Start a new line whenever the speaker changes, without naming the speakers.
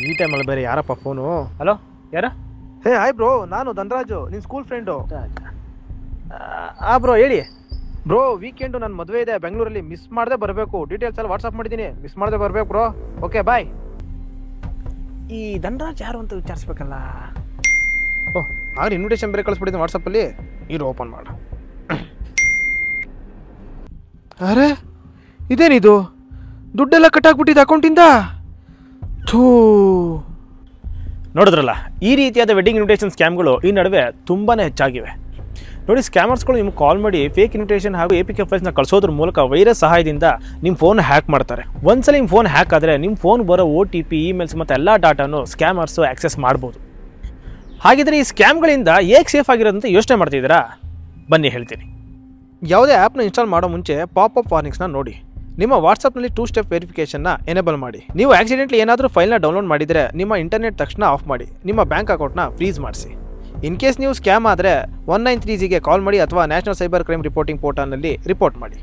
ಈ ಟೈಮಲ್ಲಿ ಬೇರೆ ಯಾರಪ್ಪ ಫೋನು? ಹಲೋ, ಯಾರ?
ಹೇ ಹಾಯ್ ಬ್ರೋ, ನಾನು ಧನರಾಜು, ನಿನ್ನ ಸ್ಕೂಲ್ ಫ್ರೆಂಡು.
ಬ್ರೋ ಹೇಳಿ.
ಬ್ರೋ, ವೀಕೆಂಡು ನನ್ನ ಮದುವೆ ಇದೆ ಬೆಂಗಳೂರಲ್ಲಿ, ಮಿಸ್ ಮಾಡದೆ ಬರಬೇಕು. ಡೀಟೇಲ್ಸ್ ಎಲ್ಲ ವಾಟ್ಸಪ್ ಮಾಡಿದ್ದೀನಿ, ಮಿಸ್ ಮಾಡದೆ ಬರಬೇಕು ಬ್ರೋ. Okay bye.
ಈ ಧನರಾಜ್ ಯಾರು ಅಂತ ವಿಚಾರಿಸ್ಬೇಕಲ್ಲ. ಓಹ್, ಆದ್ರೆ ಇನ್ವಿಟೇಷನ್ ಬೇರೆ ಕಳಿಸ್ಬಿಟ್ಟಿದ್ದೀನಿ ವಾಟ್ಸಪ್ಪಲ್ಲಿ. ಇರು ಓಪನ್ ಮಾಡು. ಅರೆ ಇದೇನಿದು, ದುಡ್ಡೆಲ್ಲ ಕಟ್ಟಾಕ್ಬಿಟ್ಟಿದೆ ಅಕೌಂಟಿಂದ. ಥೂ, ನೋಡಿದ್ರಲ್ಲ, ಈ ರೀತಿಯಾದ ವೆಡ್ಡಿಂಗ್ ಇನ್ವಿಟೇಷನ್ ಸ್ಕ್ಯಾಮ್ಗಳು ಈ ನಡುವೆ ತುಂಬಾ ಹೆಚ್ಚಾಗಿವೆ. ನೋಡಿ, ಸ್ಕ್ಯಾಮರ್ಸ್ಗಳು ನಿಮ್ಗೆ ಕಾಲ್ ಮಾಡಿ ಫೇಕ್ ಇನ್ವಿಟೇಷನ್ ಹಾಗೂ APK ಫೈಲ್ಸ್ನ ಕಳಿಸೋದ್ರ ಮೂಲಕ ವೈರಸ್ ಸಹಾಯದಿಂದ ನಿಮ್ಮ ಫೋನ್ ಹ್ಯಾಕ್ ಮಾಡ್ತಾರೆ. ಒಂದ್ಸಲ ನಿಮ್ಮ ಫೋನ್ ಹ್ಯಾಕ್ ಆದರೆ ನಿಮ್ಮ ಫೋನ್ ಬರೋ OTP, ಇಮೇಲ್ಸ್ ಮತ್ತು ಎಲ್ಲ ಡಾಟಾನು ಸ್ಕ್ಯಾಮರ್ಸು ಆಕ್ಸೆಸ್ ಮಾಡ್ಬೋದು. ಹಾಗಿದ್ರೆ ಈ ಸ್ಕ್ಯಾಮ್ಗಳಿಂದ ಹೇಗೆ ಸೇಫ್ ಆಗಿರೋದಂತ ಯೋಚನೆ ಮಾಡ್ತಿದ್ದೀರಾ? ಬನ್ನಿ ಹೇಳ್ತೀನಿ. ಯಾವುದೇ ಆ್ಯಪ್ನ ಇನ್ಸ್ಟಾಲ್ ಮಾಡೋ ಮುಂಚೆ ಪಾಪಪ್ ವಾರ್ನಿಂಗ್ಸ್ನ ನೋಡಿ. ನಿಮ್ಮ ವಾಟ್ಸಪ್ನಲ್ಲಿ 2 ಸ್ಟೆಪ್ ವೆರಿಫಿಕೇಷನ್ನ ಎನೇಬಲ್ ಮಾಡಿ. ನೀವು ಆಕ್ಸಿಡೆಂಟ್ಲಿ ಏನಾದರೂ ಫೈಲ್ನ ಡೌನ್ಲೋಡ್ ಮಾಡಿದರೆ ನಿಮ್ಮ ಇಂಟರ್ನೆಟ್ ತಕ್ಷಣ ಆಫ್ ಮಾಡಿ. ನಿಮ್ಮ ಬ್ಯಾಂಕ್ ಅಕೌಂಟ್ನ ಫ್ರೀಸ್ ಮಾಡಿಸಿ. ಇನ್ ಕೇಸ್ ನೀವು ಸ್ಕ್ಯಾಮ್ ಆದರೆ 193Gಗೆ ಕಾಲ್ ಮಾಡಿ ಅಥವಾ ನ್ಯಾಷನಲ್ ಸೈಬರ್ ಕ್ರೈಮ್ ರಿಪೋರ್ಟಿಂಗ್ ಪೋರ್ಟಲ್ನಲ್ಲಿ ರಿಪೋರ್ಟ್ ಮಾಡಿ.